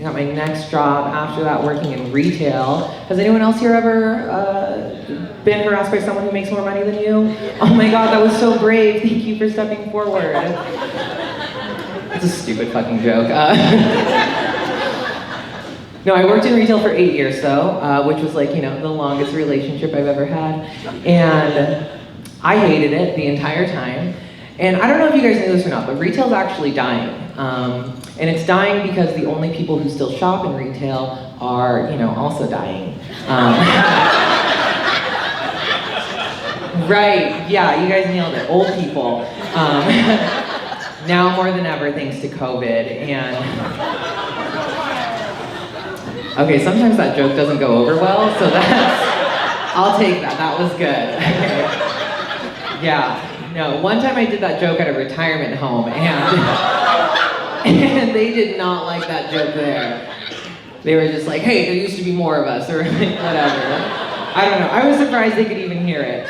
I got my next job after that working in retail. Has anyone else here ever been harassed by someone who makes more money than you? Oh my God, that was so brave. Thank you for stepping forward. It's a stupid fucking joke. No, I worked in retail for 8 years though, which was like, the longest relationship I've ever had. And I hated it the entire time. And I don't know if you guys knew this or not, but retail's actually dying. And it's dying because the only people who still shop in retail are, also dying. Right, yeah, you guys nailed it, old people. Now more than ever thanks to COVID, and... Okay, sometimes that joke doesn't go over well, so I'll take that, that was good. Yeah, no, one time I did that joke at a retirement home, and they did not like that joke there. They were just like, hey, there used to be more of us, or like, whatever. I don't know, I was surprised they could even hear it.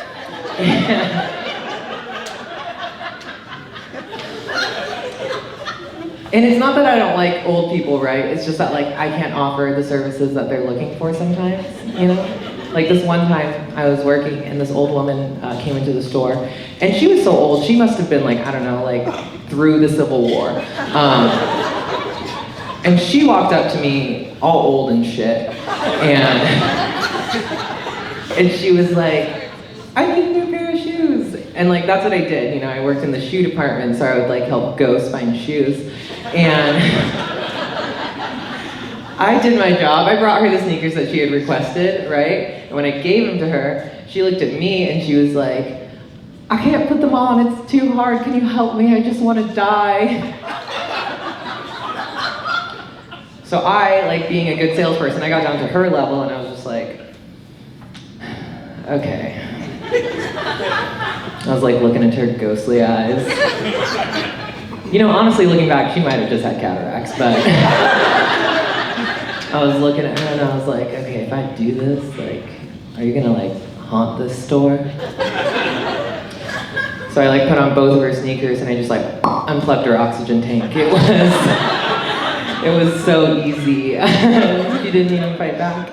And it's not that I don't like old people, right? It's just that like I can't offer the services that they're looking for sometimes, Like this one time I was working and this old woman came into the store, and she was so old, she must have been like, I don't know, like through the Civil War. And she walked up to me all old and shit, and she was like, I need a new pair of shoes. And like, that's what I did, I worked in the shoe department, so I would like help ghosts find shoes. And I did my job. I brought her the sneakers that she had requested, right? And when I gave them to her, she looked at me and she was like, I can't put them on, it's too hard, can you help me? I just want to die. So I, like being a good salesperson, I got down to her level and I was just like, okay. I was like looking into her ghostly eyes. Honestly, looking back, she might have just had cataracts, but I was looking at her and I was like, okay, if I do this, like, are you gonna like haunt this store? So I like put on both of her sneakers and I just like unplugged her oxygen tank. It was so easy. She didn't even fight back.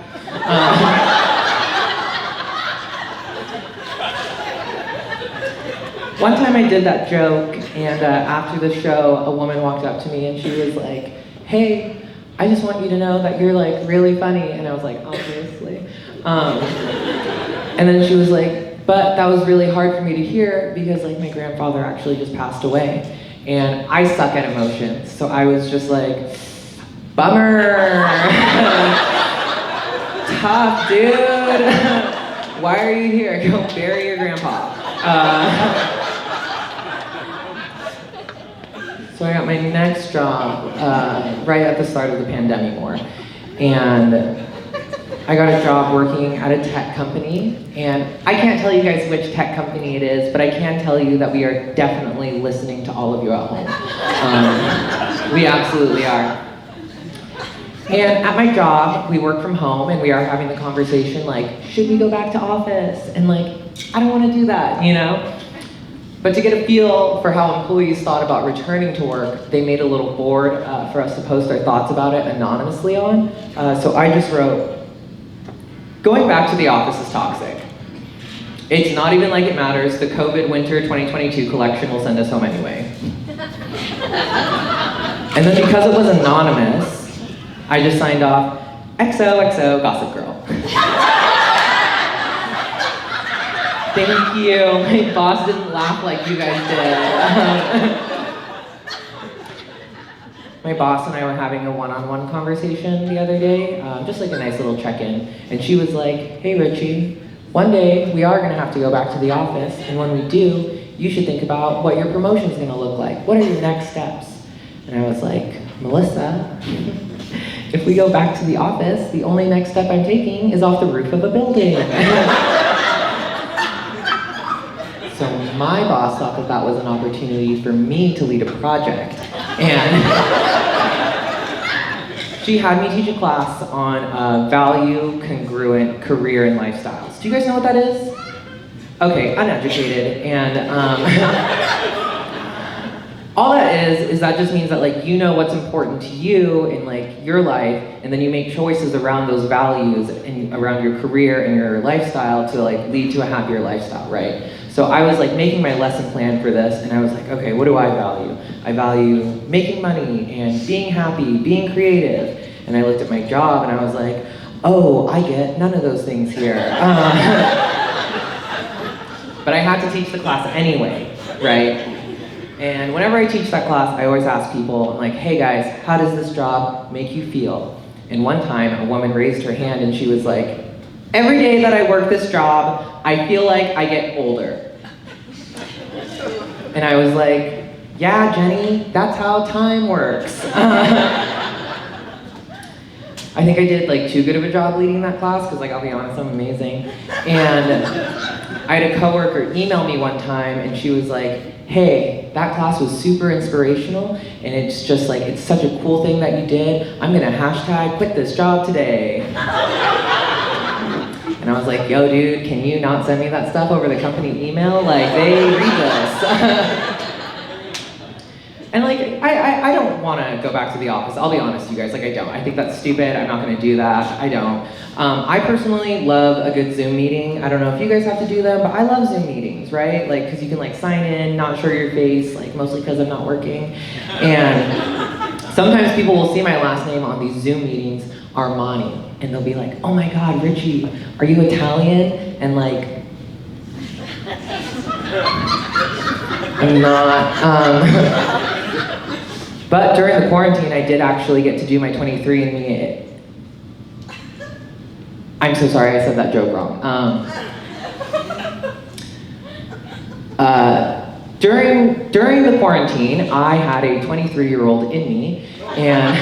One time I did that joke, and after the show, a woman walked up to me and she was like, hey, I just want you to know that you're like really funny. And I was like, obviously. And then she was like, but that was really hard for me to hear because like my grandfather actually just passed away. And I suck at emotions, so I was just like, bummer. Tough, dude. Why are you here? Go bury your grandpa. So I got my next job right at the start of the pandemic war. And I got a job working at a tech company. And I can't tell you guys which tech company it is, but I can tell you that we are definitely listening to all of you at home. We absolutely are. And at my job, we work from home and we are having the conversation like, should we go back to office? And like, I don't want to do that, But to get a feel for how employees thought about returning to work, they made a little board for us to post our thoughts about it anonymously on. So I just wrote, going back to the office is toxic. It's not even like it matters. The COVID winter 2022 collection will send us home anyway. And then because it was anonymous, I just signed off, XOXO Gossip Girl. Thank you. My boss didn't laugh like you guys did. My boss and I were having a one-on-one conversation the other day, just like a nice little check-in. And she was like, hey Richie, one day we are gonna have to go back to the office, and when we do, you should think about what your promotion's gonna look like. What are your next steps? And I was like, Melissa, if we go back to the office, the only next step I'm taking is off the roof of a building. So my boss thought that that was an opportunity for me to lead a project. And she had me teach a class on value congruent career and lifestyles. Do you guys know what that is? Okay, uneducated. And all that is that just means that like you know what's important to you in like your life, and then you make choices around those values and around your career and your lifestyle to like lead to a happier lifestyle, right? So I was like making my lesson plan for this, and I was like, okay, what do I value? I value making money and being happy, being creative. And I looked at my job and I was like, oh, I get none of those things here. But I had to teach the class anyway, right? And whenever I teach that class, I always ask people, I'm like, hey guys, how does this job make you feel? And one time, a woman raised her hand and she was like, every day that I work this job, I feel like I get older. And I was like, yeah, Jenny, that's how time works. I think I did like too good of a job leading that class, because like I'll be honest, I'm amazing. And I had a coworker email me one time and she was like, hey, that class was super inspirational and it's just like, it's such a cool thing that you did. I'm gonna hashtag quit this job today. And I was like, yo dude, can you not send me that stuff over the company email? Like they read this. And like, I don't want to go back to the office. I'll be honest, you guys, like I don't. I think that's stupid. I'm not going to do that. I don't. I personally love a good Zoom meeting. I don't know if you guys have to do them, but I love Zoom meetings, right? Like, because you can like sign in, not show your face, like mostly because I'm not working. And sometimes people will see my last name on these Zoom meetings, Armani, and they'll be like, oh my God, Ricci, are you Italian? And like, I'm not. But during the quarantine, I did actually get to do my 23andMe. I'm so sorry, I said that joke wrong. During the quarantine, I had a 23-year-old in me, and